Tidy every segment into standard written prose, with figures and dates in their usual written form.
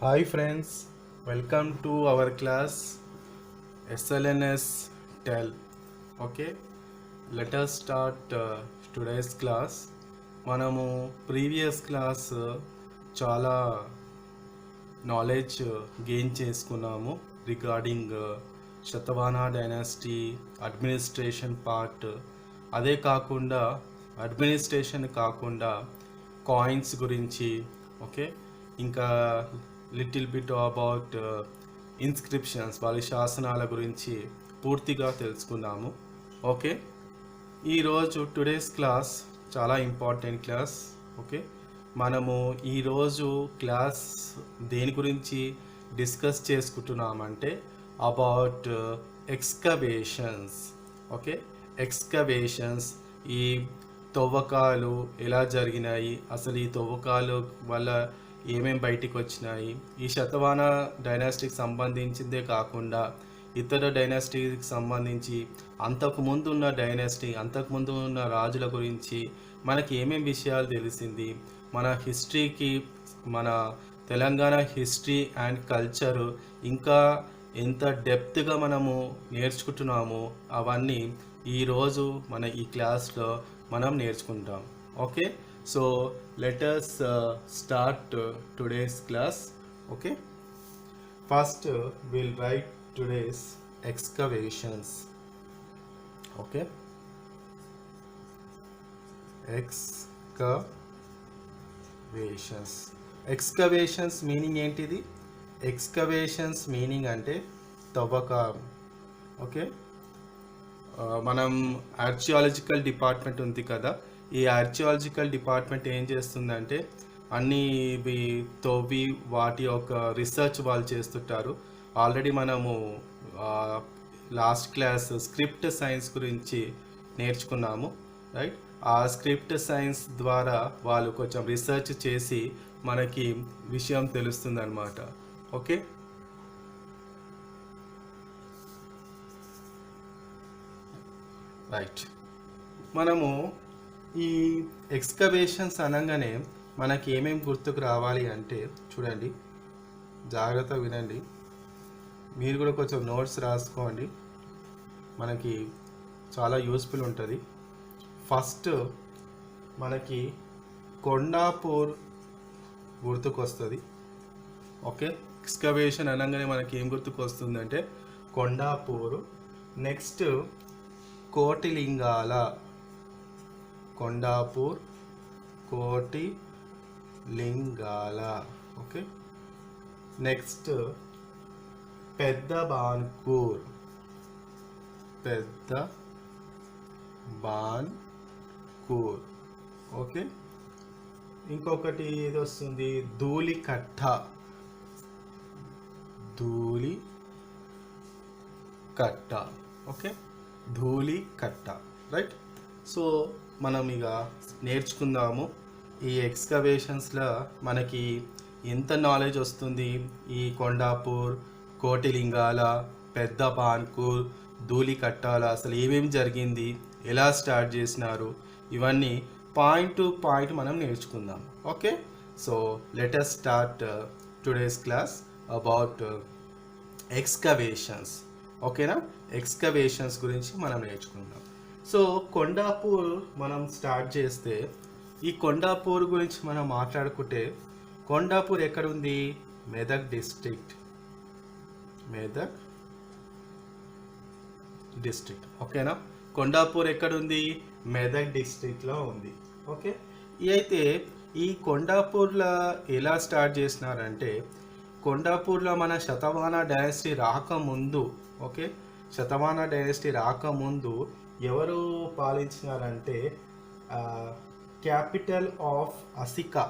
Hi friends, welcome to our class SLNS TEL. Okay, let us start today's class. మనము previous class చాలా knowledge gain చేసుకున్నాము regarding Satavahana dynasty administration part. అదే కాకుండా administration కాకుండా coins గురించి, okay, ఇంకా little bit about inscriptions, వాళ్ళ శాసనాల గురించి పూర్తిగా తెలుసుకున్నాము. ఓకే, ఈరోజు టుడేస్ క్లాస్ చాలా ఇంపార్టెంట్ క్లాస్. ఓకే, మనము ఈరోజు క్లాస్ దేని గురించి డిస్కస్ చేసుకుంటున్నామంటే అబౌట్ ఎక్స్కవేషన్స్. ఓకే, ఎక్స్కవేషన్స్, ఈ తవ్వకాలు ఎలా జరిగినాయి, అసలు ఈ తవ్వకాలు వల్ల ఏమేమి బయటికి వచ్చినాయి, ఈ శతవాహన డైనాసిటీకి సంబంధించిందే కాకుండా ఇతర డైనాసిటీకి సంబంధించి అంతకుముందు ఉన్న డైనాసిటీ, అంతకుముందు ఉన్న రాజుల గురించి మనకి ఏమేమి విషయాలు తెలిసింది, మన హిస్టరీకి, మన తెలంగాణ హిస్టరీ అండ్ కల్చర్ ఇంకా ఎంత డెప్త్గా మనము నేర్చుకుంటున్నామో అవన్నీ ఈరోజు మన ఈ క్లాస్లో మనం నేర్చుకుంటాం. Okay, so let us start today's class. Okay, first we'll write today's excavations. Okay, excavations meaning ఏంటిది? ఎక్స్కవేషన్స్ మీనింగ్ అంటే తవ్వకం. ఓకే, మనం ఆర్కియాలజికల్ డిపార్ట్మెంట్ ఉంది కదా, ఈ ఆర్కియాలజికల్ డిపార్ట్మెంట్ ఏం చేస్తుందంటే అన్నీ ఇవి తవ్వి వాటి యొక్క రీసెర్చ్ వాళ్ళు చేస్తుంటారు. ఆల్రెడీ మనము లాస్ట్ క్లాస్ స్క్రిప్ట్ సైన్స్ గురించి నేర్చుకున్నాము, రైట్? ఆ స్క్రిప్ట్ సైన్స్ ద్వారా వాళ్ళు కొంచెం రీసెర్చ్ చేసి మనకి విషయం తెలుస్తుంది అన్నమాట. Okay, right. మనము ఈ ఎక్స్కవేషన్స్ అనగానే మనకి ఏమేమి గుర్తుకు రావాలి అంటే, చూడండి, జాగ్రత్తగా వినండి, మీరు కూడా కొంచెం నోట్స్ రాసుకోండి, మనకి చాలా యూస్ఫుల్ ఉంటుంది. ఫస్ట్ మనకి కొండాపూర్ గుర్తుకొస్తుంది. ఓకే, ఎక్స్కవేషన్ అనగానే మనకి ఏం గుర్తుకు వస్తుందంటే కొండాపూర్. నెక్స్ట్ కోటిలింగాల, కొండాపూర్ కోటి లింగాల. ఓకే, నెక్స్ట్ పెద్ద బాన్కూర్, పెద్ద బాన్కూర్. ఓకే, ఇంకొకటి ఏది వస్తుంది? Dhulikatta, Dhulikatta. Okay, Dhulikatta, right. So మనం ఇక నేర్చుకుందాము ఈ ఎక్స్కవేషన్స్లో మనకి ఎంత నాలెడ్జ్ వస్తుంది. ఈ కొండాపూర్, కోటిలింగాల, పెద్ద బాన్కూర్, ధూళికట్టాల అసలు ఏమేమి జరిగింది, ఎలా స్టార్ట్ చేసినారు, ఇవన్నీ పాయింట్ టు పాయింట్ మనం నేర్చుకుందాం. Okay, so let us start today's class about excavations. ఓకేనా, ఎక్స్కవేషన్స్ గురించి మనం నేర్చుకుందాం. సో కొండాపూర్ మనం స్టార్ట్ చేస్తే, ఈ కొండాపూర్ గురించి మనం మాట్లాడుకుంటే, కొండాపూర్ ఎక్కడుంది? Medak district, Medak district. ఓకేనా, కొండాపూర్ ఎక్కడుంది? మెదక్ డిస్ట్రిక్ట్లో ఉంది. ఓకే, అయితే ఈ కొండాపూర్లో ఎలా స్టార్ట్ చేసినారంటే, కొండాపూర్లో మన శతవాహన డైనాసిటీ రాకముందు, ఓకే, శతవాహన డైనాసిటీ రాకముందు ఎవరు పాలించినారంటే capital of Asika,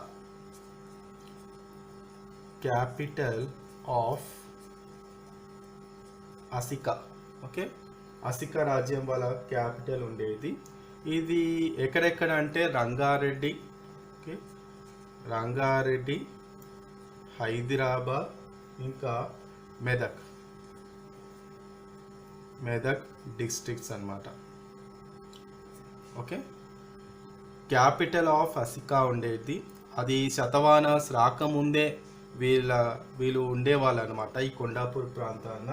capital of Asika. Okay, Asika రాజ్యం వాళ్ళ క్యాపిటల్ ఉండేది. ఇది ఎక్కడెక్కడ అంటే రంగారెడ్డి, ఓకే, రంగారెడ్డి, హైదరాబాద్, ఇంకా మెదక్, మెదక్ డిస్ట్రిక్ట్స్ అన్నమాట. ఓకే, క్యాపిటల్ ఆఫ్ అసికా ఉండేది. అది శతవాహనాస్ రాకముందే వీళ్ళు ఉండేవాళ్ళు అనమాట ఈ కొండాపూర్ ప్రాంతాన.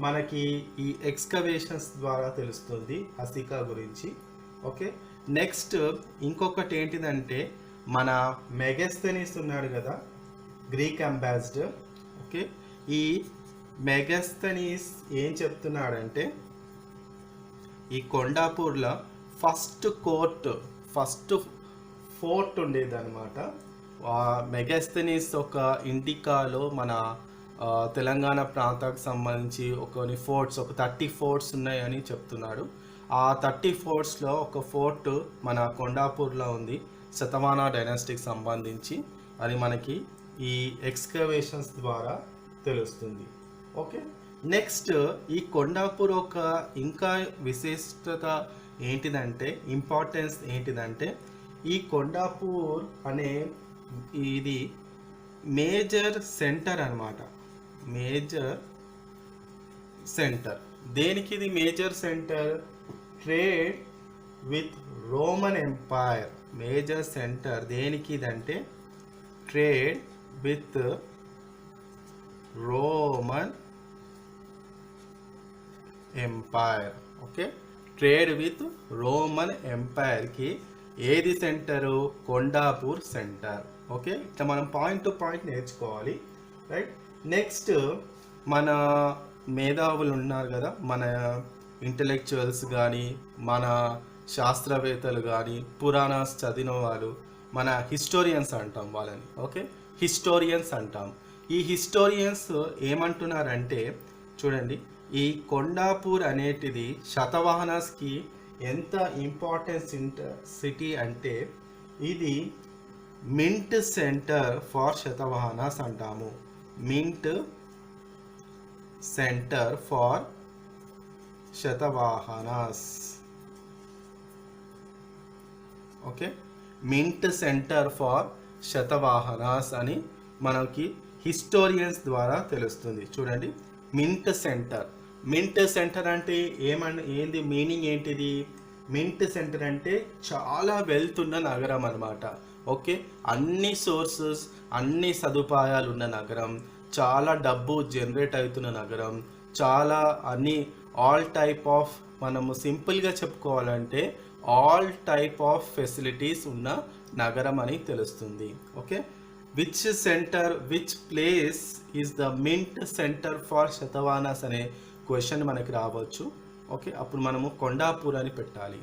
మనకి ఈ ఎక్స్కవేషన్స్ ద్వారా తెలుస్తుంది హసికా గురించి. ఓకే, నెక్స్ట్ ఇంకొకటి ఏంటిదంటే మన మెగస్తనీస్ ఉన్నాడు కదా, గ్రీక్ అంబాసిడర్. ఓకే, ఈ మెగస్తనీస్ ఏం చెప్తున్నాడంటే ఈ కొండాపూర్లో ఫస్ట్ ఫోర్ట్ ఉండేది అనమాట. మెగస్తనీస్ ఒక ఇండికాలో మన తెలంగాణ ప్రాంతానికి సంబంధించి కొన్ని ఫోర్ట్స్, ఒక 30 ఫోర్ట్స్ ఉన్నాయని చెప్తున్నాడు. ఆ 30 ఫోర్ట్స్లో ఒక ఫోర్ట్ మన కొండాపూర్లో ఉంది, శతవాహన డైనాసిటీకి సంబంధించి. అది మనకి ఈ ఎక్స్కవేషన్స్ ద్వారా తెలుస్తుంది. ఓకే, నెక్స్ట్ ఈ కొండాపూర్ ఒక ఇంకా విశిష్టత ఏంటిదంటే, ఇంపార్టెన్స్ ఏంటిదంటే, ఈ కొండాపూర్ అనే ఇది మేజర్ సెంటర్ అన్నమాట. మేజర్ సెంటర్ దేనికి ఇది major centre? Trade with Roman empire. Major centre దేనికి ఇదంటే trade with Roman empire. Okay, trade with Roman ఎంపైర్కి ఏది సెంటరు? కొండాపూర్ సెంటర్. ఓకే, ఇట్లా మనం పాయింట్ టు పాయింట్ నేర్చుకోవాలి, రైట్. నెక్స్ట్ మన మేధావులు ఉన్నారు కదా, మన ఇంటలెక్చువల్స్ కానీ, మన శాస్త్రవేత్తలు కానీ, పురాణాస్ చదివిన వాళ్ళు, మన హిస్టోరియన్స్ అంటాం వాళ్ళని. ఓకే, హిస్టోరియన్స్ అంటాం. ఈ హిస్టోరియన్స్ ఏమంటున్నారంటే చూడండి, ఈ కొండాపూర్ అనేటిది శతవాహనాస్కి ఎంత ఇంపార్టెన్స్ సిటీ అంటే ఇది మింట్ సెంటర్ ఫార్ శతవాహనాస్ అంటాము. Mint centre for Satavahanas. Okay, mint centre for Satavahanas అని మనకి హిస్టోరియన్స్ ద్వారా తెలుస్తుంది. చూడండి, మింట్ సెంటర్ అంటే ఏంది మీనింగ్ ఏంటిది? మింట్ సెంటర్ అంటే చాలా వెళ్తున్న నగరం అనమాట. ఓకే, అన్ని సోర్సెస్, అన్ని సదుపాయాలు ఉన్న నగరం, చాలా డబ్బు జనరేట్ అవుతున్న నగరం, చాలా అన్ని ఆల్ టైప్ ఆఫ్, మనము సింపుల్గా చెప్పుకోవాలంటే ఆల్ టైప్ ఆఫ్ ఫెసిలిటీస్ ఉన్న నగరం అని తెలుస్తుంది. Okay, which place is the mint centre for Satavahanas అనే క్వశ్చన్ మనకి రావచ్చు. ఓకే, అప్పుడు మనము కొండాపూర్ అని పెట్టాలి.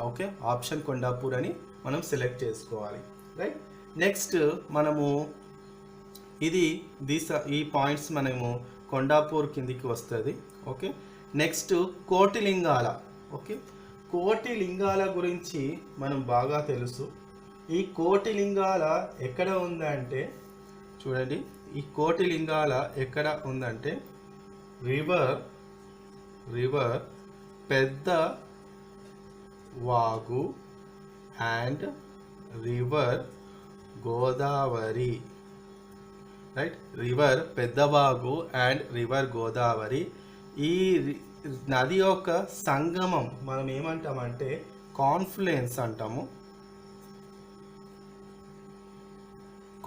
ఓకే, ఆప్షన్ కొండాపూర్ అని మనం సెలెక్ట్ చేసుకోవాలి, రైట్. నెక్స్ట్ మనము ఈ పాయింట్స్ మనము కొండాపూర్ కిందికి వస్తుంది. Okay, next Kotilingala. Okay, Kotilingala గురించి మనం బాగా తెలుసు. ఈ కోటిలింగాల ఎక్కడ ఉందంటే చూడండి, ఈ కోటిలింగాల ఎక్కడ ఉందంటే river Pedda Vagu and river Godavari, right. River Peddavagu and river Godavari. ఈ నది యొక్క సంగమం మనం ఏమంటామంటే కాన్ఫ్లుయెన్స్ అంటాము.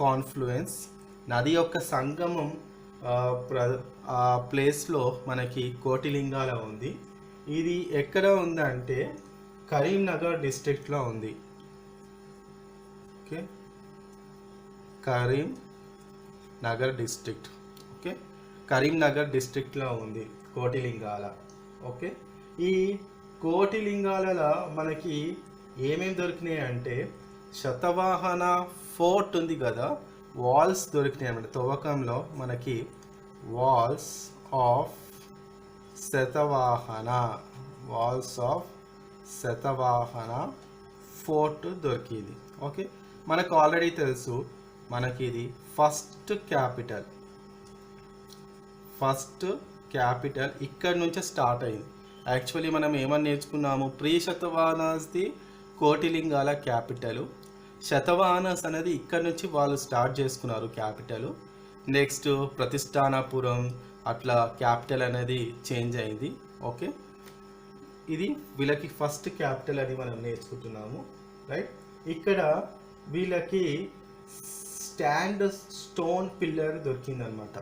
కాన్ఫ్లుయెన్స్ నది యొక్క సంగమం ఆ ప్లేస్లో మనకి కోటిలింగాల ఉంది. ఇది ఎక్కడ ఉందంటే కరీంనగర్ డిస్ట్రిక్ట్లో ఉంది. Okay, Karimnagar district. Okay, Karimnagar డిస్ట్రిక్ట్లో ఉంది కోటిలింగాల. ఓకే, ఈ కోటిలింగాలలో మనకి ఏమేమి దొరికినాయి అంటే శతవాహన ఫోర్ట్ ఉంది కదా, వాల్స్ దొరికినాయి అన్నమాట. తవ్వకంలో మనకి వాల్స్ ఆఫ్ శతవాహన ఫోర్ట్ దొరికింది. ఓకే, మనకు ఆల్రెడీ తెలుసు మనకి ఇది ఫస్ట్ క్యాపిటల్ ఇక్కడ నుంచే స్టార్ట్ అయింది. యాక్చువల్లీ మనం ఏమని నేర్చుకున్నాము, ప్రీ శతవాహనాస్ది కోటిలింగాల క్యాపిటల్. శతవాహనాస్ అనేది ఇక్కడ నుంచి వాళ్ళు స్టార్ట్ చేసుకున్నారు క్యాపిటల్. నెక్స్ట్ ప్రతిష్టానపురం, అట్లా క్యాపిటల్ అనేది చేంజ్ అయింది. ఓకే, ఇది వీళ్ళకి ఫస్ట్ క్యాపిటల్ అని మనం నేర్చుకుంటున్నాము, రైట్. ఇక్కడ వీళ్ళకి స్టాండ్ స్టోన్ పిల్లర్ దొరికిందనమాట.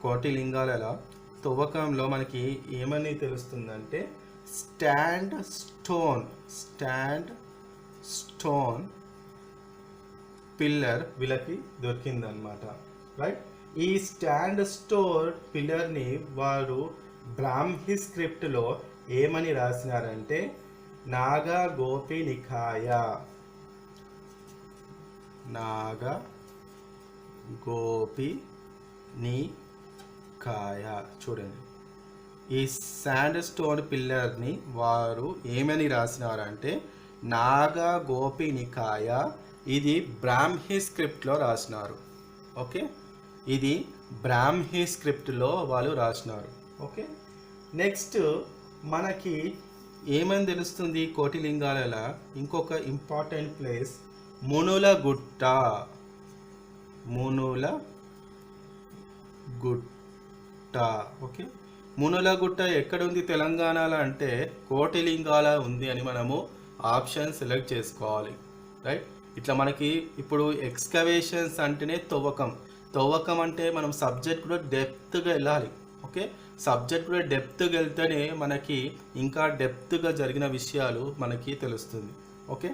కోటిలింగాల తవ్వకంలో మనకి ఏమని తెలుస్తుందంటే స్టాండ్ స్టోన్ పిల్లర్ వీళ్ళకి దొరికిందనమాట. రైట్. ఈ స్టాండ్ స్టోన్ పిల్లర్ని వారు బ్రాహ్మీ స్క్రిప్ట్లో ఏమని రాసినారంటే నాగా గోపి నికాయ చూడండి. ఈ శాండ్ స్టోన్ పిల్లర్ని వారు ఏమని రాసినారంటే నాగా గోపి నికాయ. ఇది బ్రాహ్మీ స్క్రిప్ట్లో రాసినారు. ఓకే, ఇది బ్రాహ్మీ స్క్రిప్ట్లో వాళ్ళు రాసినారు. ఓకే, నెక్స్ట్ మనకి ఏమని తెలుస్తుంది కోటిలింగాల ఇంకొక ఇంపార్టెంట్ ప్లేస్ మునులగుట్ట. ఓకే, మునులగుట్ట ఎక్కడుంది తెలంగాణలో అంటే కోటిలింగాల ఉంది అని మనము ఆప్షన్ సెలెక్ట్ చేసుకోవాలి. రైట్. ఇట్లా మనకి ఇప్పుడు ఎక్స్కవేషన్స్ అంటేనే తవ్వకం అంటే మనం సబ్జెక్ట్ కూడా డెప్త్గా వెళ్ళాలి. ఓకే, సబ్జెక్ట్ కూడా డెప్త్గా వెళ్తేనే మనకి ఇంకా డెప్త్గా జరిగిన విషయాలు మనకి తెలుస్తుంది. ఓకే,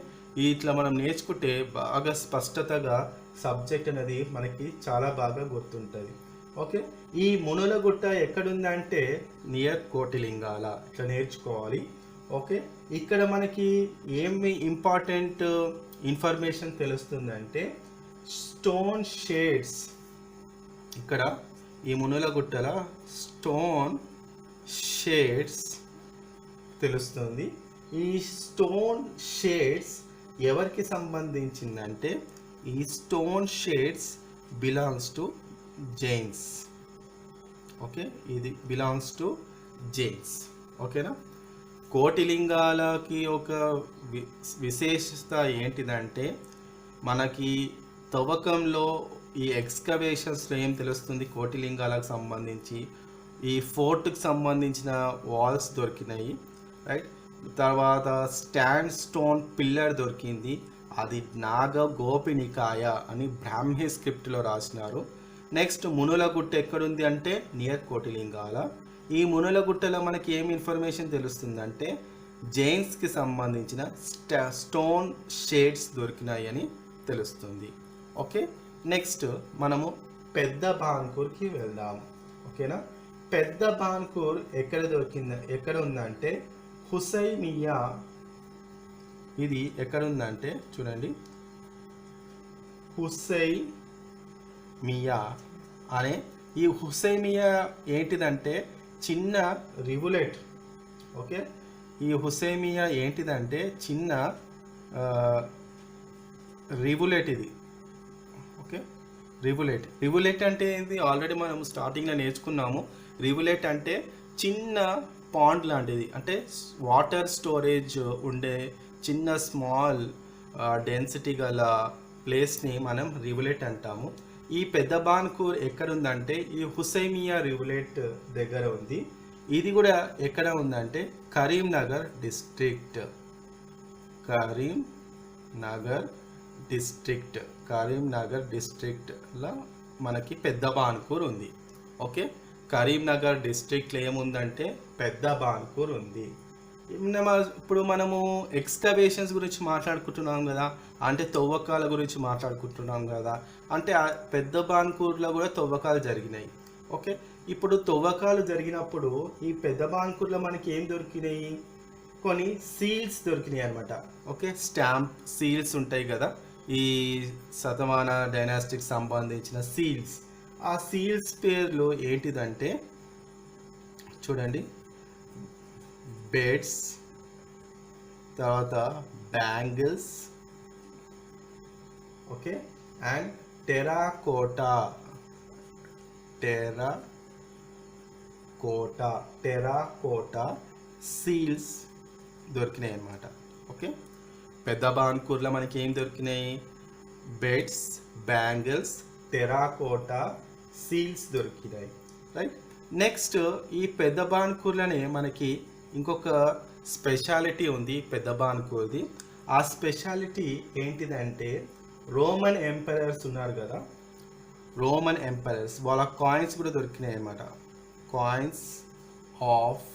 ఇట్లా మనం నేర్చుకుంటే బాగా స్పష్టతగా సబ్జెక్ట్ అనేది మనకి చాలా బాగా గుర్తుంటుంది. ఓకే, ఈ మునులగుట్ట ఎక్కడుందంటే నియర్ కోటిలింగాల. ఇట్లా నేర్చుకోవాలి. ఓకే, ఇక్కడ మనకి ఏమి ఇంపార్టెంట్ ఇన్ఫర్మేషన్ తెలుస్తుందంటే స్టోన్ షేడ్స్. ఇక్కడ ఈ మునులగుట్టల స్టోన్ షేడ్స్ తెలుస్తుంది. ఈ స్టోన్ షేడ్స్ ఎవరికి సంబంధించిందంటే ఈ stone shades belongs to Jains. Okay, ఇది బిలాంగ్స్ టు జైన్స్. ఓకేనా. కోటిలింగాలకి ఒక విశేషత ఏంటిదంటే మనకి తవ్వకంలో ఈ ఎక్స్కవేషన్స్లో ఏం తెలుస్తుంది కోటిలింగాలకు సంబంధించి ఈ ఫోర్ట్కి సంబంధించిన వాల్స్ దొరికినాయి. రైట్. తర్వాత స్టాండ్ స్టోన్ పిల్లర్ దొరికింది. అది నాగ గోపినికాయ అని బ్రాహ్మీ స్క్రిప్ట్లో రాసినారు. నెక్స్ట్ మునులగుట్ట ఎక్కడుంది అంటే నియర్ కోటిలింగాల. ఈ మునులగుట్టలో మనకి ఏం ఇన్ఫర్మేషన్ తెలుస్తుందంటే జైన్స్కి సంబంధించిన స్టోన్ షేడ్స్ దొరికినాయి అని తెలుస్తుంది. ఓకే, నెక్స్ట్ మనము పెద్ద బాన్కూర్కి వెళ్దాం. ఓకేనా. పెద్ద బాన్కూర్ ఎక్కడ ఉందంటే హుసైమియా. ఇది ఎక్కడుందంటే చూడండి, హుసైమియా అనే ఈ హుసైమియా ఏంటిదంటే చిన్న రివులెట్. ఓకే, ఈ హుసైమియా ఏంటిదంటే చిన్న రివులెట్ ఇది. ఓకే, రివులెట్ అంటే ఏంటి ఆల్రెడీ మనం స్టార్టింగ్లో నేర్చుకున్నాము. రివులెట్ అంటే చిన్న పాండ్ లాంటిది, అంటే వాటర్ స్టోరేజ్ ఉండే చిన్న స్మాల్ డెన్సిటీ గల ప్లేస్ని మనం రివులెట్ అంటాము. ఈ పెద్ద బాన్కూర్ ఎక్కడుందంటే ఈ హుసైమియా రివులెట్ దగ్గర ఉంది. ఇది కూడా ఎక్కడ ఉందంటే కరీంనగర్ డిస్ట్రిక్ట్లో మనకి పెద్ద బాన్కూర్ ఉంది. ఓకే, కరీంనగర్ డిస్ట్రిక్ట్లో ఏముందంటే పెద్ద బాన్కూర్ ఉంది. ఇప్పుడు మనము ఎక్స్కవేషన్స్ గురించి మాట్లాడుకుంటున్నాం కదా, అంటే తవ్వకాల గురించి మాట్లాడుకుంటున్నాం కదా, అంటే పెద్ద బాన్కూర్లో కూడా తవ్వకాలు జరిగినాయి. ఓకే, ఇప్పుడు తవ్వకాలు జరిగినప్పుడు ఈ పెద్ద బాన్కూర్లో మనకి ఏం దొరికినాయి, కొన్ని సీల్స్ దొరికినాయి అనమాట. ఓకే, స్టాంప్ సీల్స్ ఉంటాయి కదా, ఈ శతమాన డైనాస్టిక్ సంబంధించిన సీల్స్. ఆ సీల్స్ పేర్లు ఏంటిదంటే చూడండి, బెడ్స్, తర్వాత bangles, okay, and terracotta seals దొరికినాయి అన్నమాట. ఓకే, పెద్ద బాన్కూర్లో మనకి ఏం దొరికినాయి, బెడ్స్, బ్యాంగిల్స్, టెరాకోటా సీల్స్ దొరికినాయి. రైట్. నెక్స్ట్ ఈ పెద్ద బాన్కూర్లోనే మనకి ఇంకొక స్పెషాలిటీ ఉంది పెద్ద బాన్కూర్ది. ఆ స్పెషాలిటీ ఏంటిదంటే రోమన్ ఎంపరర్స్ ఉన్నారు కదా, రోమన్ ఎంపరర్స్ వాళ్ళ కాయిన్స్ కూడా దొరికినాయి అన్నమాట. Coins of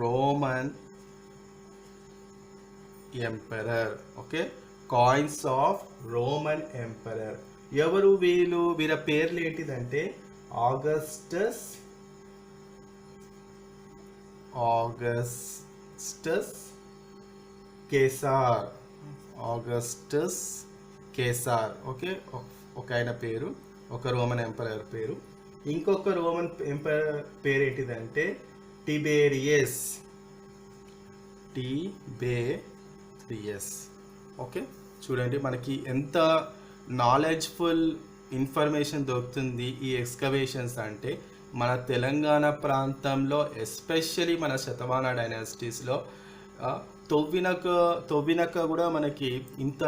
Roman emperor. Okay, coins of Roman emperor. ఎవరు వీళ్ళు? వీళ్ళ పేర్లు ఏంటిదంటే ఆగస్టస్, ఆగస్టస్ కేసార్, ఆగస్టస్ కేసార్. ఓకే, ఒక ఆయన పేరు, ఒక రోమన్ ఎంపరర్ పేరు. ఇంకొక రోమన్ ఎంపరర్ పేరు ఏంటిదంటే టిబేరియస్, టిబేరియస్. ఓకే, చూడండి మనకి ఎంత నాలెడ్జ్ఫుల్ ఇన్ఫర్మేషన్ దొరుకుతుంది ఈ ఎక్స్కవేషన్స్ అంటే. మన తెలంగాణ ప్రాంతంలో ఎస్పెషలీ మన శతవాహన డైనాసిటీస్లో తవ్వినక కూడా మనకి ఇంత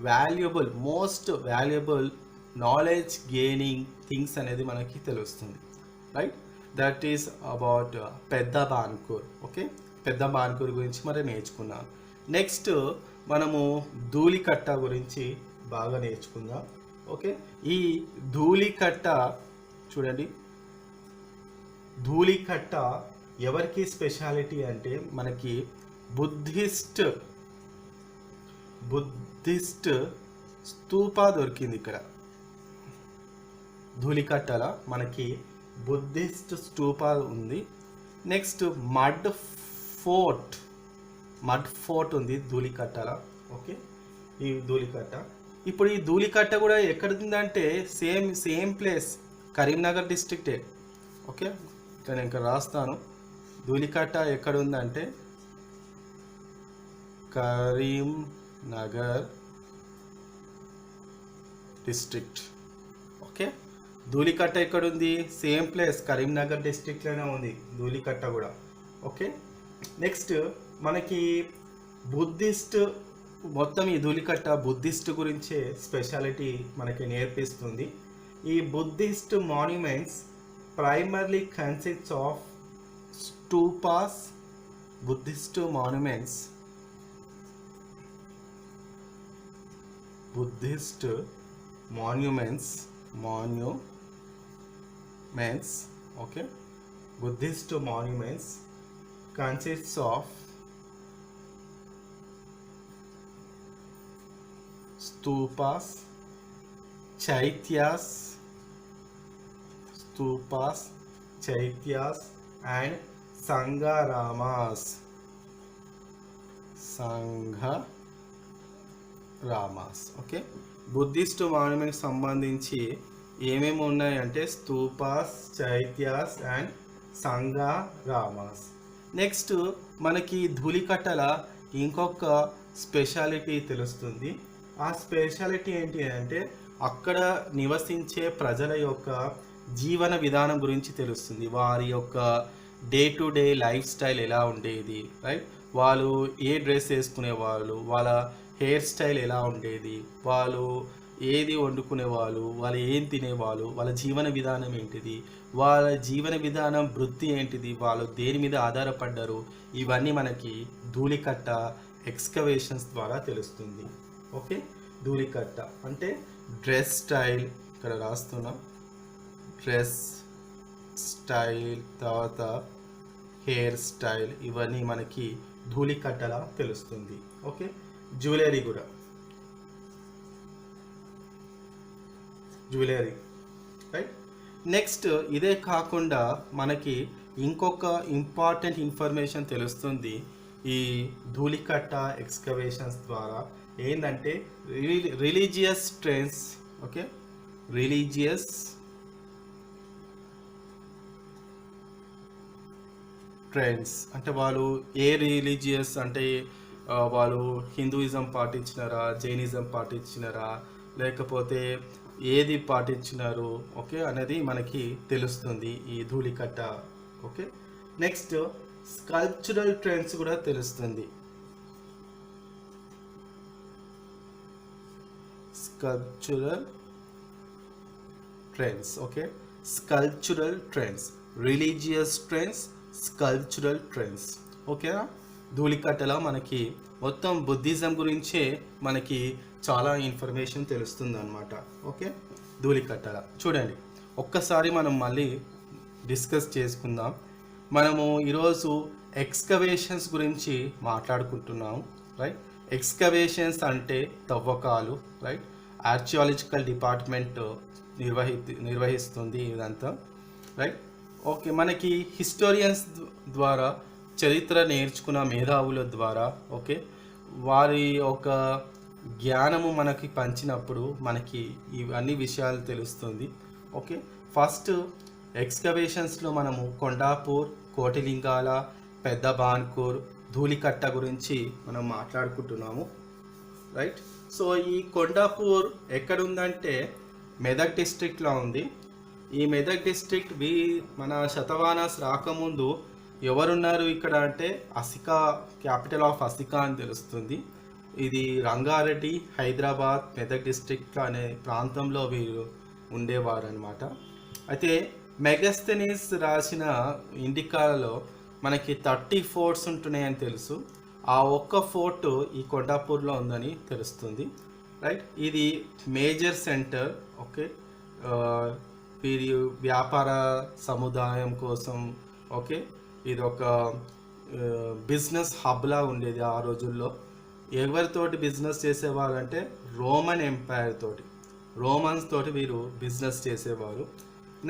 valuable, most valuable knowledge gaining things అనేది మనకి తెలుస్తుంది, రైట్? దట్ ఈస్ అబౌట్ పెద్ద బాన్కూర్. ఓకే, పెద్ద బాన్కూర్ గురించి మరి నేర్చుకున్నాం. నెక్స్ట్ మనము ధూళికట్ట గురించి బాగా నేర్చుకుందాం. ఓకే, ఈ ధూళికట్ట చూడండి, ధూళికట్ట ఎవరికి స్పెషాలిటీ అంటే మనకి బుద్ధిస్ట్ స్తూప దొరికింది ఇక్కడ. ధూళికట్టల మనకి బుద్ధిస్ట్ స్తూప ఉంది. నెక్స్ట్ మడ్ ఫోర్ట్ ఉంది ధూళికట్టల. ఓకే, ఈ ధూళికట్ట. ఇప్పుడు ఈ ధూళికట్ట కూడా ఎక్కడ ఉందంటే సేమ్ ప్లేస్, కరీంనగర్ డిస్ట్రిక్టే. ఓకే, నేను ఇంకా రాస్తాను. ధూళికట్ట ఎక్కడ ఉందంటే కరీంనగర్ డిస్ట్రిక్ట్. ఓకే, ధూళికట్ట ఎక్కడ ఉంది? సేమ్ ప్లేస్, కరీంనగర్ డిస్ట్రిక్ట్లోనే ఉంది ధూళికట్ట కూడా. ఓకే, నెక్స్ట్ మనకి బుద్ధిస్ట్, మొత్తం ఈ ధూళికట్ట బుద్ధిస్ట్ గురించే స్పెషాలిటీ మనకి నేర్పిస్తుంది. ఈ Buddhist monuments primarily consists of stupas. Buddhist monuments okay, Buddhist monuments consists of stupas, chaityas and sangharamas. Okay, Buddhist monuments సంబంధించి ఏమేమి ఉన్నాయంటే స్తూపాస్, చైత్యాస్ అండ్ సంఘరామాస్. నెక్స్ట్ మనకి ధూళికట్టల ఇంకొక స్పెషాలిటీ తెలుస్తుంది. ఆ స్పెషాలిటీ ఏంటి అంటే అక్కడ నివసించే ప్రజల యొక్క జీవన విధానం గురించి తెలుస్తుంది. వారి యొక్క day to day life style ఎలా ఉండేది, రైట్? వాళ్ళు ఏ డ్రెస్ వేసుకునేవాళ్ళు, వాళ్ళ హెయిర్ స్టైల్ ఎలా ఉండేది, వాళ్ళు ఏది వండుకునేవాళ్ళు, వాళ్ళు ఏం తినేవాళ్ళు, వాళ్ళ జీవన విధానం ఏంటిది, వాళ్ళ జీవన విధానం వృత్తి ఏంటిది, వాళ్ళు దేని మీద ఆధారపడ్డారు, ఇవన్నీ మనకి ధూళికట్ట ఎక్స్కవేషన్స్ ద్వారా తెలుస్తుంది. ఓకే, ధూళికట్ట అంటే డ్రెస్ స్టైల్, ఇక్కడ రాస్తున్నాం, డ్రెస్ స్టైల్, తర్వాత హెయిర్ స్టైల్, ఇవన్నీ మనకి ధూళికట్టలా తెలుస్తుంది. ఓకే, జ్యువెలరీ కూడా, జ్యువెలరీ, రైట్? నెక్స్ట్ ఇదే కాకుండా మనకి ఇంకొక ఇంపార్టెంట్ ఇన్ఫర్మేషన్ తెలుస్తుంది ఈ ధూళికట్ట ఎక్స్కవేషన్స్ ద్వారా. ఏంటంటే religious trends. Okay, religious trends అంటే వాళ్ళు ఏ రిలీజియస్ అంటే వాళ్ళు హిందూయిజం పాటించినారా, జైనిజం పాటించినారా, లేకపోతే ఏది పాటించినారు, ఓకే, అనేది మనకి తెలుస్తుంది ఈ Dhulikatta. Okay, next sculptural trends కూడా తెలుస్తుంది. Sculptural trends, okay, sculptural trends, religious trends, sculptural trends. ఓకేనా? ధూళికట్టలో మనకి మొత్తం బుద్ధిజం గురించే మనకి చాలా ఇన్ఫర్మేషన్ తెలుస్తుంది అనమాట. ఓకే, ధూళికట్టల చూడండి, ఒక్కసారి మనం మళ్ళీ డిస్కస్ చేసుకుందాం. మనము ఈరోజు ఎక్స్కవేషన్స్ గురించి మాట్లాడుకుంటున్నాం, రైట్. ఎక్స్కవేషన్స్ అంటే తవ్వకాలు, రైట్. ఆర్కియాలజికల్ డిపార్ట్మెంట్ నిర్వహిస్తుంది ఇదంతా, రైట్. ఓకే, మనకి హిస్టోరియన్స్ ద్వారా చరిత్ర నేర్చుకున్న మేధావుల ద్వారా ఓకే వారి ఒక జ్ఞానము మనకి పంచినప్పుడు మనకి ఇవన్నీ విషయాలు తెలుస్తుంది. ఓకే, ఫస్ట్ ఎక్స్కవేషన్స్లో మనము కొండాపూర్, కోటిలింగాల, పెద్ద బాన్కూర్, ధూళికట్ట గురించి మనం మాట్లాడుకుంటున్నాము, రైట్. సో ఈ కొండాపూర్ ఎక్కడుందంటే మెదక్ డిస్ట్రిక్ట్లో ఉంది. ఈ మెదక్ డిస్ట్రిక్ట్ మన శతవాహనాస్ రాకముందు ఎవరున్నారు ఇక్కడ అంటే అసికా, క్యాపిటల్ ఆఫ్ అసికా అని తెలుస్తుంది. ఇది రంగారెడ్డి, హైదరాబాద్, మెదక్ డిస్ట్రిక్ట్ అనే ప్రాంతంలో వీరు ఉండేవారు అనమాట. అయితే మెగస్థెనీస్ రాసిన ఇండికాలో మనకి 30 ఫోర్ట్స్ ఉంటున్నాయని తెలుసు. ఆ ఒక్క ఫోర్ట్ ఈ కొండాపూర్లో ఉందని తెలుస్తుంది, రైట్. ఇది మేజర్ సెంటర్, ఓకే, వీరి వ్యాపార సముదాయం కోసం. ఓకే, ఇది ఒక బిజినెస్ హబ్లా ఉండేది ఆ రోజుల్లో. ఎవరితోటి బిజినెస్ చేసేవారు అంటే రోమన్ ఎంపైర్ తోటి, రోమన్స్ తోటి వీరు బిజినెస్ చేసేవారు.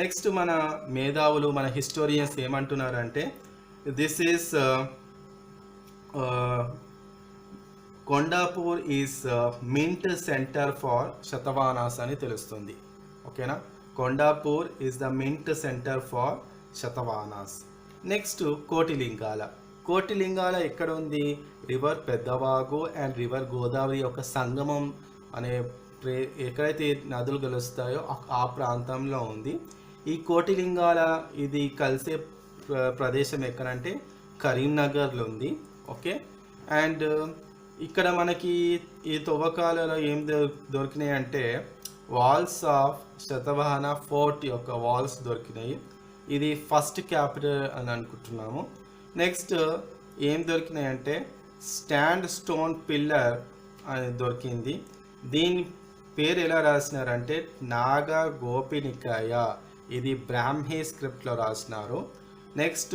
నెక్స్ట్ మన మేధావులు, మన హిస్టోరియన్స్ ఏమంటున్నారంటే this is Kondapur is mint centre for Satavahanas అని తెలుస్తుంది. ఓకేనా, Kondapur is the mint centre for Satavahanas. Next Kotilingala. Kotilingala ఎక్కడ ఉంది? River Peddavagu and river Godavari యొక్క సంగమం అనే ఎక్కడైతే నదులు కలుస్తాయో ఆ ప్రాంతంలో ఉంది ఈ కోటిలింగాల. ఇది కలిసే ప్రదేశం ఎక్కడంటే కరీంనగర్లో ఉంది. ఓకే, అండ్ ఇక్కడ మనకి ఈ తవ్వకాలలో ఏం దొరికినాయి అంటే వాల్స్ ఆఫ్ శతవాహన ఫోర్ట్ యొక్క వాల్స్ దొరికినాయి. ఇది ఫస్ట్ క్యాపిటల్ అని అనుకుంటున్నాము. నెక్స్ట్ ఏం దొరికినాయి అంటే స్టాండ్ స్టోన్ పిల్లర్ అని దొరికింది. దీని పేరు ఎలా రాసినారంటే నాగా గోపినికాయ. ఇది బ్రాహ్మీ స్క్రిప్ట్లో రాసినారు. నెక్స్ట్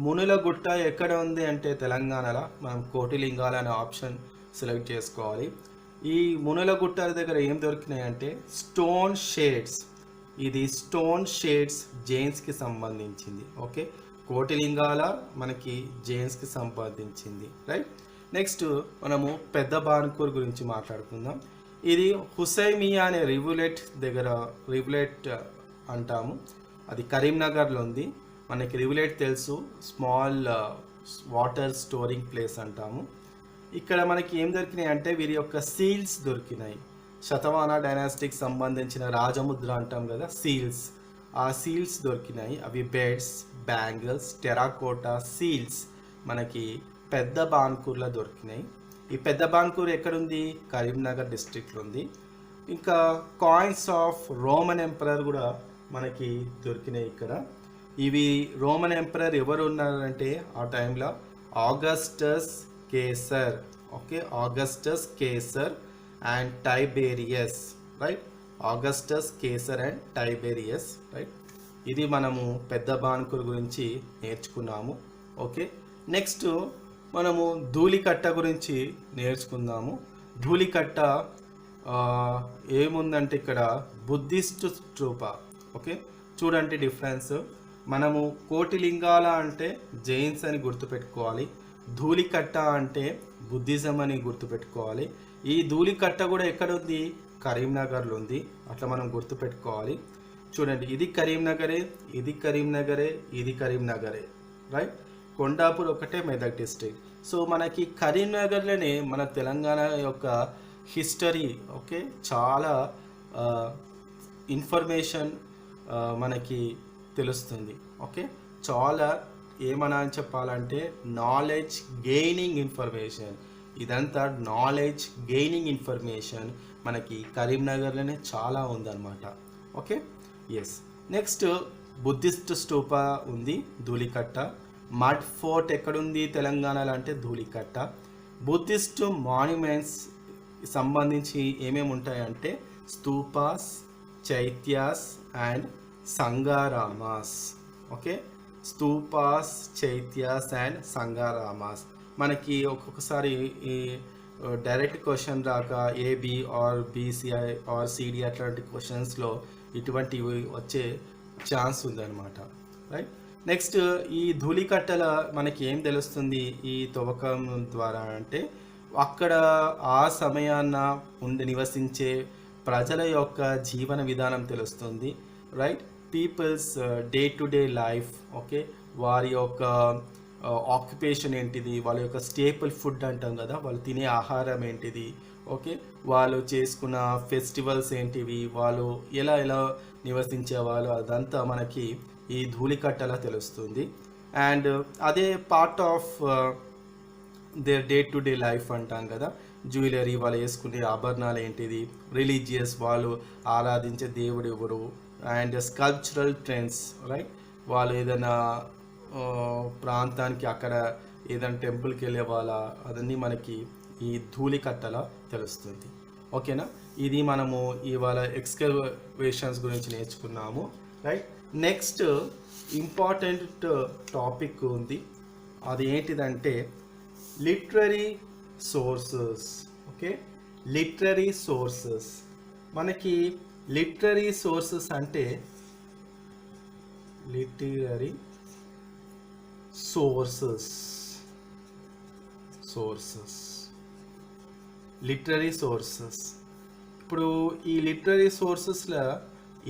మునుల గుట్ట ఎక్కడ ఉంది అంటే తెలంగాణలో. మనం కోటిలింగాల అనే ఆప్షన్ సెలెక్ట్ చేసుకోవాలి. ఈ మునుల గుట్ట దగ్గర ఏం దొరికినాయి అంటే స్టోన్ షేడ్స్. ఇది స్టోన్ షేడ్స్ జైన్స్కి సంబంధించింది. ఓకే, కోటిలింగాల మనకి జైన్స్కి సంబంధించింది, రైట్. నెక్స్ట్ మనము పెద్ద బాన్కూర్ గురించి మాట్లాడుకుందాం. ఇది హుసైమియా అనే రివులెట్ అంటాము. అది కరీంనగర్లో ఉంది. మనకి రివులెట్ తెలుసు, స్మాల్ వాటర్ స్టోరింగ్ ప్లేస్ అంటాము. ఇక్కడ మనకి ఏం దొరికినాయి అంటే వీరి యొక్క సీల్స్ దొరికినాయి. శతవాహన డైనాస్టిక్ సంబంధించిన రాజముద్ర అంటాం కదా, సీల్స్. ఆ సీల్స్ దొరికినాయి. అవి బెడ్స్, బ్యాంగిల్స్, టెరాకోటా సీల్స్ మనకి పెద్ద బాన్కూర్లో దొరికినాయి. ఈ పెద్ద బాన్కూర్ ఎక్కడుంది? కరీంనగర్ డిస్ట్రిక్ట్లో ఉంది. ఇంకా కాయిన్స్ ఆఫ్ రోమన్ ఎంపరర్ కూడా మనకి దొరికినాయి ఇక్కడ. ఇవి రోమన్ ఎంపరర్ ఎవరు ఉన్నారంటే ఆ టైంలో Augustus Caesar. Okay, Augustus Caesar and Tiberius, right. Augustus Caesar and Tiberius, right. ఇది మనము పెద్ద బాన్కూర్ గురించి నేర్చుకున్నాము. ఓకే, నెక్స్ట్ మనము ధూళికట్ట గురించి నేర్చుకుందాము. ధూళికట్ట ఏముందంటే ఇక్కడ బుద్ధిస్ట్ స్తూప. ఓకే, చూడండి డిఫరెన్స్. మనము కోటిలింగాల అంటే జైన్స్ అని గుర్తుపెట్టుకోవాలి. ధూళికట్ట అంటే బుద్ధిజం అని గుర్తుపెట్టుకోవాలి. ఈ ధూళికట్ట కూడా ఎక్కడ ఉంది? కరీంనగర్లో ఉంది. అట్లా మనం గుర్తుపెట్టుకోవాలి. చూడండి, ఇది కరీంనగరే, ఇది కరీంనగరే, ఇది కరీంనగరే, రైట్. కొండాపూర్ ఒకటే మెదక్ డిస్ట్రిక్ట్. సో మనకి కరీంనగర్లోనే మన తెలంగాణ యొక్క హిస్టరీ, ఓకే, చాలా ఇన్ఫర్మేషన్ మనకి తెలుస్తుంది. ఓకే, చాలా ఏమన్నా అని చెప్పాలంటే నాలెడ్జ్ గెయినింగ్ ఇన్ఫర్మేషన్. ఇదంతా నాలెడ్జ్ గెయినింగ్ ఇన్ఫర్మేషన్ మనకి కరీంనగర్లోనే చాలా ఉందన్నమాట. Okay, yes. Next Buddhist stupa ఉంది ధూళికట్ట. మడ్ ఫోర్ట్ ఎక్కడుంది తెలంగాణలో అంటే ధూళికట్ట. బుద్ధిస్ట్ మాన్యుమెంట్స్ సంబంధించి ఏమేమి ఉంటాయంటే stupas, chaityas and sangharamas. Okay, stupas, chaityas and sangharamas. మనకి ఒక్కొక్కసారి ఈ డైరెక్ట్ క్వశ్చన్ రాక AB or BCI or CD అట్లాంటి క్వశ్చన్స్లో ఇటువంటివి వచ్చే ఛాన్స్ ఉందన్నమాట. రైట్. నెక్స్ట్ ఈ ధూళికట్టల మనకి ఏం తెలుస్తుంది ఈ తవ్వకం ద్వారా అంటే అక్కడ ఆ సమయాన్న నివసించే ప్రజల యొక్క జీవన విధానం తెలుస్తుంది. Right. People's day to day life. Okay, వారి యొక్క ఆక్యుపేషన్ ఏంటిది, వాళ్ళ యొక్క స్టేపుల్ ఫుడ్ అంటాం కదా, వాళ్ళు తినే ఆహారం ఏంటిది, ఓకే, వాళ్ళు చేసుకున్న ఫెస్టివల్స్ ఏంటివి, వాళ్ళు ఎలా ఎలా నివసించేవాళ్ళు, అదంతా మనకి ఈ ధూళికట్టలా తెలుస్తుంది. అండ్ అదే part of their day to day life అంటాం కదా. జ్యువెలరీ, వాళ్ళు వేసుకునే ఆభరణాలు ఏంటిది, రిలీజియస్, వాళ్ళు ఆరాధించే దేవుడు ఎవరు, అండ్ స్కల్ప్చరల్ ట్రెండ్స్. రైట్. వాళ్ళు ఏదైనా ప్రాంతానికి అక్కడ ఏదైనా టెంపుల్కి వెళ్ళే వాళ్ళ అదన్నీ మనకి ఈ ధూళికట్టలా తెలుస్తుంది. ఓకేనా, ఇది మనము ఇవాళ ఎక్స్కవేషన్స్ గురించి నేర్చుకున్నాము. రైట్. నెక్స్ట్ ఇంపార్టెంట్ టాపిక్ ఉంది, అది ఏంటిదంటే literary sources. Okay, literary sources. మనకి లిటరరీ సోర్సెస్ అంటే లిటరరీ సోర్సెస్ లిటరరీ సోర్సెస్. ఇప్పుడు ఈ లిటరరీ సోర్సెస్లో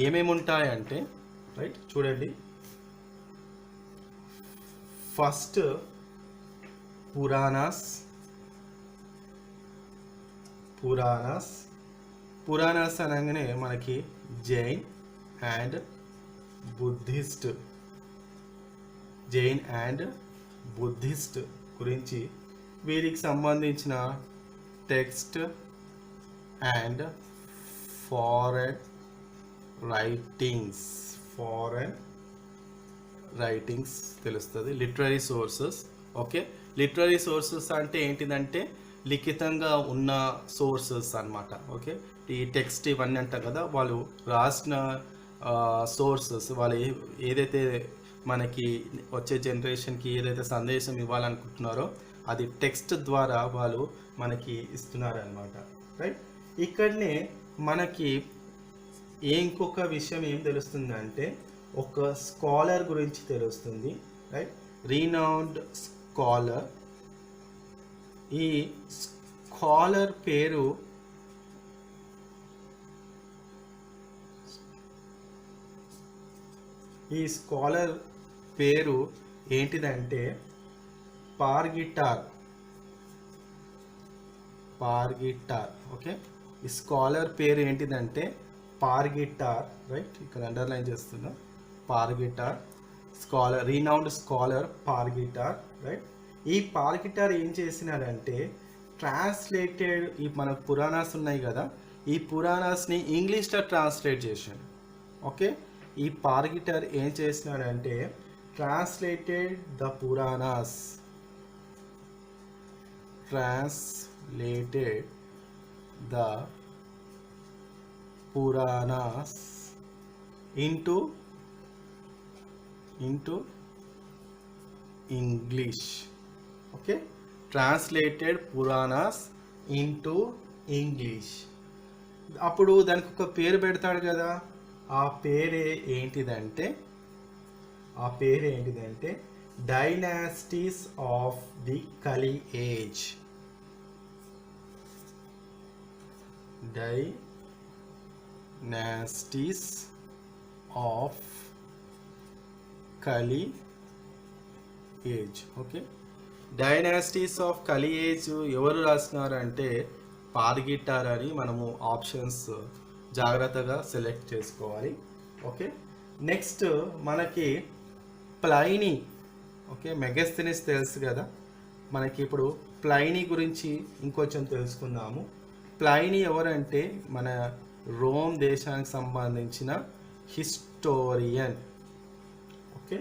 ఏమేమి ఉంటాయంటే రైట్ చూడండి. ఫస్ట్ పురాణాస్ అనగానే మనకి జైన్ అండ్ బుద్ధిస్ట్ గురించి వీరికి సంబంధించిన టెక్స్ట్ అండ్ ఫారెన్ రైటింగ్స్ తెలుస్తుంది. Literary sources. Okay, literary sources అంటే ఏంటిదంటే లిఖితంగా ఉన్న సోర్సెస్ అన్నమాట. ఓకే, ఈ టెక్స్ట్ ఇవన్నీ అంటాం కదా, వాళ్ళు రాసిన సోర్సెస్, వాళ్ళు ఏదైతే మనకి వచ్చే జనరేషన్కి ఏదైతే సందేశం ఇవ్వాలనుకుంటున్నారో అది టెక్స్ట్ ద్వారా వాళ్ళు మనకి ఇస్తున్నారు అన్నమాట. రైట్. ఇక్కడనే మనకి ఇంకొక విషయం ఏం తెలుస్తుంది అంటే ఒక స్కాలర్ గురించి తెలుస్తుంది. రైట్. రీనౌండ్ స్కాలర్. ఈ స్కాలర్ పేరు ఏంటిదంటే పార్గిటార్. ఓకే, ఈ స్కాలర్ పేరు ఏంటిదంటే పార్గిటార్. రైట్, ఇక్కడ అండర్లైన్ చేస్తున్నా, పార్గిటార్ స్కాలర్, రీనౌండ్ స్కాలర్ పార్గిటార్. రైట్. ఈ పార్గిటార్ ఏం చేసినాడంటే ట్రాన్స్లేటెడ్, ఈ మన పురాణాస్ ఉన్నాయి కదా, ఈ పురాణాస్ని ఇంగ్లీష్లో ట్రాన్స్లేట్ చేశాడు. ఓకే, ఈ పార్గిటార్ ఏం చేసినాడంటే translated the Puranas into English. Okay, translated Puranas into English. అప్పుడు దానికి ఒక పేరు పెడతాడు కదా, ఆ పేరే ఏంటిదంటే డైనాసిటీస్ ఆఫ్ ది కలి ఏజ్. డైనాసిటీస్ ఆఫ్ కలి ఏజ్. ఓకే, డైనాసిటీస్ ఆఫ్ కలి ఏజ్ ఎవరు రాసినారంటే పార్గిటార్ అని మనము ఆప్షన్స్ జాగ్రత్తగా సెలెక్ట్ చేసుకోవాలి. ఓకే, నెక్స్ట్ మనకి ప్లైనీ. ఓకే, మెగస్థెనిస్ తెలుసు కదా మనకి. ఇప్పుడు ప్లైనీ గురించి ఇంకొంచెం తెలుసుకుందాము. ప్లైనీ ఎవరంటే మన రోమ్ దేశానికి సంబంధించిన హిస్టోరియన్. Okay,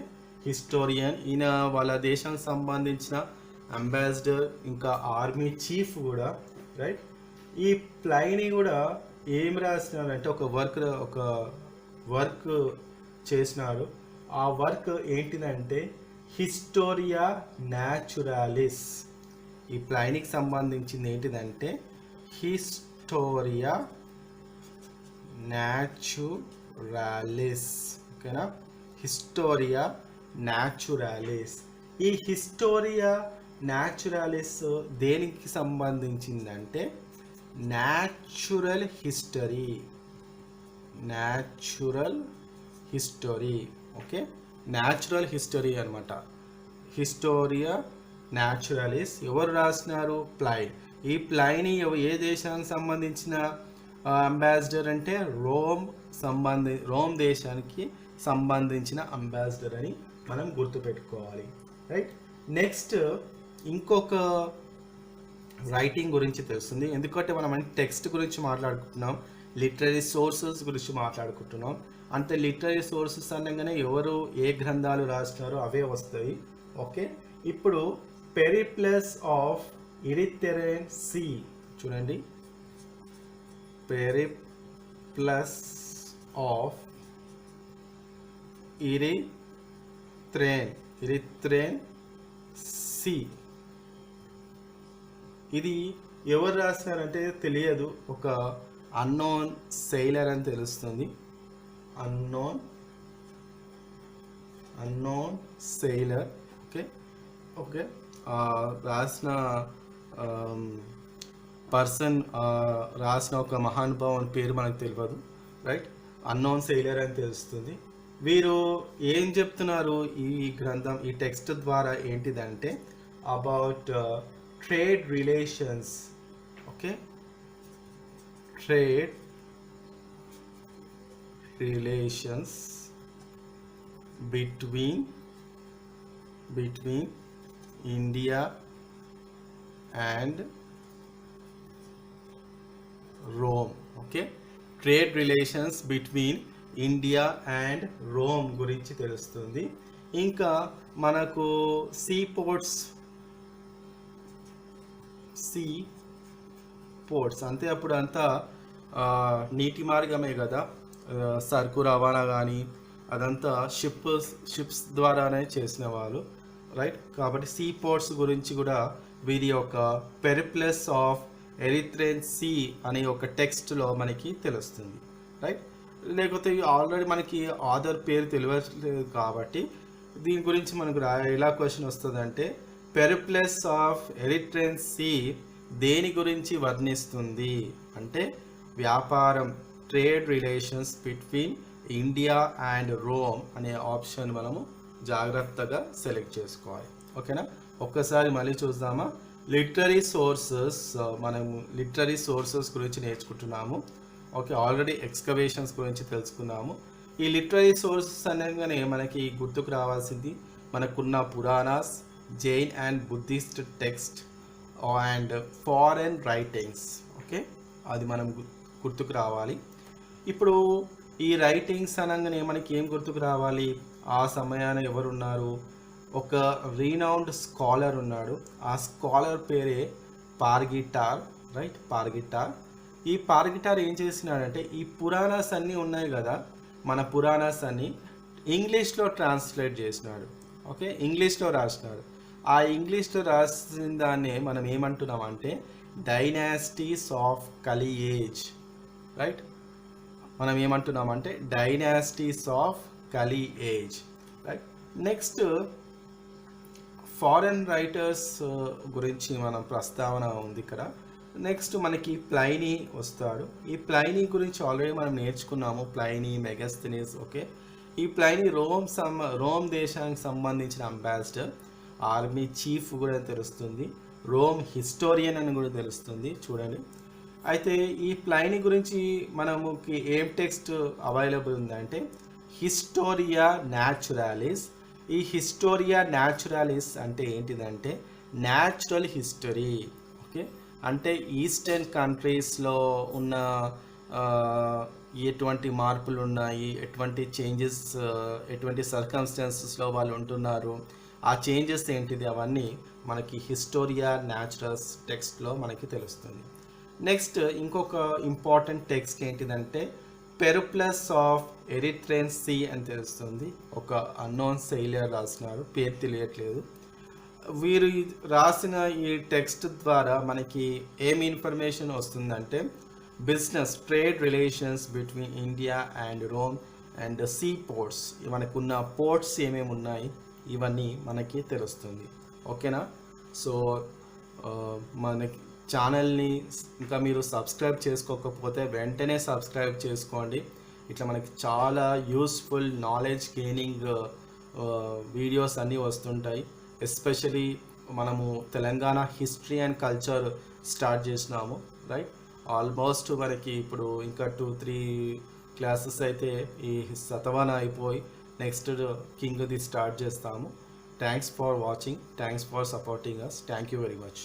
historian. ఈయన వాళ్ళ దేశానికి సంబంధించిన అంబాసిడర్, ఇంకా ఆర్మీ చీఫ్ కూడా, రైట్. ఈ ప్లైనీ కూడా ఏం రాసినారంటే ఒక వర్క్ చేసినాడు. ఆ వర్క్ ఏంటిదంటే హిస్టోరియా న్యాచురాలిస్. ఈ ప్లైనీకి సంబంధించింది ఏంటిదంటే హిస్టోరియా న్యాచురాలిస్. ఓకేనా, హిస్టోరియా న్యాచురాలిస్. ఈ హిస్టోరియా న్యాచురాలిస్ దేనికి సంబంధించిందంటే natural history. Okay, natural history అనమాట. హిస్టోరియా న్యాచురాలిస్ ఎవరు రాసినారు? ప్లైన్. ఈ ప్లైనీ ఏ దేశానికి సంబంధించిన అంబాసిడర్ అంటే రోమ్ దేశానికి సంబంధించిన అంబాసిడర్ అని మనం గుర్తుపెట్టుకోవాలి, రైట్. నెక్స్ట్ ఇంకొక రైటింగ్ గురించి తెలుస్తుంది. ఎందుకంటే మనం టెక్స్ట్ గురించి మాట్లాడుకుంటున్నాం, లిటరరీ సోర్సెస్ గురించి మాట్లాడుకుంటున్నాం. అంటే లిటరరీ సోర్సెస్ అనగానే ఎవరు ఏ గ్రంథాలు రాసినారో అవే వస్తాయి. ఓకే, ఇప్పుడు పెరిప్లస్ ఆఫ్ ఇరిథ్రేన్ సీ చూడండి. పెరిప్లస్ ఆఫ్ ఇరిథ్రేన్ సీ ఇది ఎవరు రాసినారంటే తెలియదు, ఒక అన్నోన్ సెయిలర్ అని తెలుస్తుంది. Unknown sailor. ఓకే, రాసిన పర్సన్, రాసిన ఒక మహానుభావుని పేరు మనకు తెలియదు, రైట్. అన్నోన్ సెయిలర్ అని తెలుస్తుంది. వీరు ఏం చెప్తున్నారు ఈ గ్రంథం, ఈ టెక్స్ట్ ద్వారా ఏంటిదంటే about trade relations. Okay, trade relations between India and Rome. Okay, trade relations between India and Rome గురించి తెలుస్తుంది. ఇంకా మనకు సీ పోర్ట్స్ అంతే, అప్పుడు అంతా నీటి మార్గమే కదా, సరుకు రవాణా కానీ అదంతా షిప్స్ ద్వారానే చేసిన వాళ్ళు, రైట్. కాబట్టి సీ పోర్ట్స్ గురించి కూడా వీరి యొక్క పెరిప్లస్ ఆఫ్ ఎరిథ్రేన్ సీ అనే ఒక టెక్స్ట్లో మనకి తెలుస్తుంది, రైట్. లేకపోతే ఆల్రెడీ మనకి ఆథర్ పేరు తెలియట్లేదు కాబట్టి దీని గురించి మనకు ఎలా క్వశ్చన్ వస్తుందంటే పెరిప్లస్ ఆఫ్ ఎరిథ్రేన్ సీ దేని గురించి వర్ణిస్తుంది అంటే వ్యాపారం, trade relations between India and Rome అనే ఆప్షన్ మనము జాగ్రత్తగా సెలెక్ట్ చేసుకోవాలి. ఓకేనా, ఒక్కసారి మళ్ళీ చూద్దామా. లిటరరీ సోర్సెస్, మనము లిటరరీ సోర్సెస్ గురించి నేర్చుకుంటున్నాము. ఓకే, ఆల్రెడీ ఎక్స్కవేషన్స్ గురించి తెలుసుకున్నాము. ఈ లిటరరీ సోర్సెస్ అనగానే మనకి గుర్తుకు రావాల్సింది మనకున్న Puranas, Jain and Buddhist text and foreign writings. Okay, అది మనం గుర్తుకు రావాలి. ఇప్పుడు ఈ రైటింగ్స్ అనగానే మనకి ఏం గుర్తుకు రావాలి? ఆ సమయాన ఎవరున్నారు? ఒక రీనౌండ్ స్కాలర్ ఉన్నాడు. ఆ స్కాలర్ పేరే పార్గిటార్, రైట్. ఈ పార్గిటార్ ఏం చేసినాడంటే ఈ పురాణాస్ అన్నీ ఉన్నాయి కదా, మన పురాణాస్ అన్నీ ఇంగ్లీష్లో ట్రాన్స్లేట్ చేసినాడు. ఓకే, ఇంగ్లీష్లో రాసినాడు. ఆ ఇంగ్లీష్లో రాసిన దాన్నే మనం ఏమంటున్నాం అంటే డైనాసిటీస్ ఆఫ్ కలి ఏజ్, రైట్. మనం ఏమంటున్నామంటే డైనాసిటీస్ ఆఫ్ కలి age, right. Next foreign writers గురించి మనం ప్రస్తావన ఉంది ఇక్కడ. నెక్స్ట్ మనకి ప్లైనీ వస్తాడు. ఈ ప్లైనీ గురించి ఆల్రెడీ మనం నేర్చుకున్నాము, ప్లైనీ, మెగస్థెనీస్. ఓకే, ఈ ప్లైనీ రోమ్ దేశానికి సంబంధించిన అంబాసిడర్, ఆర్మీ చీఫ్ కూడా తెలుస్తుంది, రోమ్ హిస్టోరియన్ అని కూడా తెలుస్తుంది. చూడండి, అయితే ఈ ప్లైనీ గురించి మనకి ఏం టెక్స్ట్ అవైలబుల్ ఉందంటే హిస్టోరియా న్యాచురాలిస్. ఈ హిస్టోరియా న్యాచురాలిస్ అంటే ఏంటిదంటే న్యాచురల్ హిస్టరీ. ఓకే, అంటే ఈస్టర్న్ కంట్రీస్లో ఉన్న ఎటువంటి మార్పులు ఉన్నాయి, ఎటువంటి చేంజెస్, ఎటువంటి సర్కమ్స్టాన్సెస్లో వాళ్ళు ఉంటున్నారు, ఆ చేంజెస్ ఏంటిది, అవన్నీ మనకి హిస్టోరియా న్యాచురల్స్ టెక్స్ట్లో మనకి తెలుస్తుంది. నెక్స్ట్ ఇంకొక ఇంపార్టెంట్ టెక్స్ట్ ఏంటిదంటే పెరుప్లస్ ఆఫ్ ఎరిథ్రేన్ సీ అని తెలుస్తుంది. ఒక అన్నోన్ సెయిలర్ రాసినారు, పేరు తెలియట్లేదు. వీరు రాసిన ఈ టెక్స్ట్ ద్వారా మనకి ఏం ఇన్ఫర్మేషన్ వస్తుందంటే business trade relations between India and Rome and see ports, మనకున్న పోర్ట్స్ ఏమేమి ఉన్నాయి ఇవన్నీ మనకి తెలుస్తుంది. ఓకేనా? సో మనకి ఛానల్ని ఇంకా మీరు సబ్స్క్రైబ్ చేసుకోకపోతే వెంటనే సబ్స్క్రైబ్ చేసుకోండి. ఇట్లా మనకి చాలా యూస్ఫుల్ నాలెడ్జ్ గెయినింగ్ వీడియోస్ అన్నీ వస్తుంటాయి. ఎస్పెషలీ మనము Telangana history and culture start చేసినాము, రైట్? ఆల్మోస్ట్ మనకి ఇప్పుడు ఇంకా 2-3 క్లాసెస్ అయితే ఈ శతవాహన అయిపోయి నెక్స్ట్ కింగ్ది స్టార్ట్ చేస్తాము. Thanks for watching, thanks for supporting us. Thank you very much.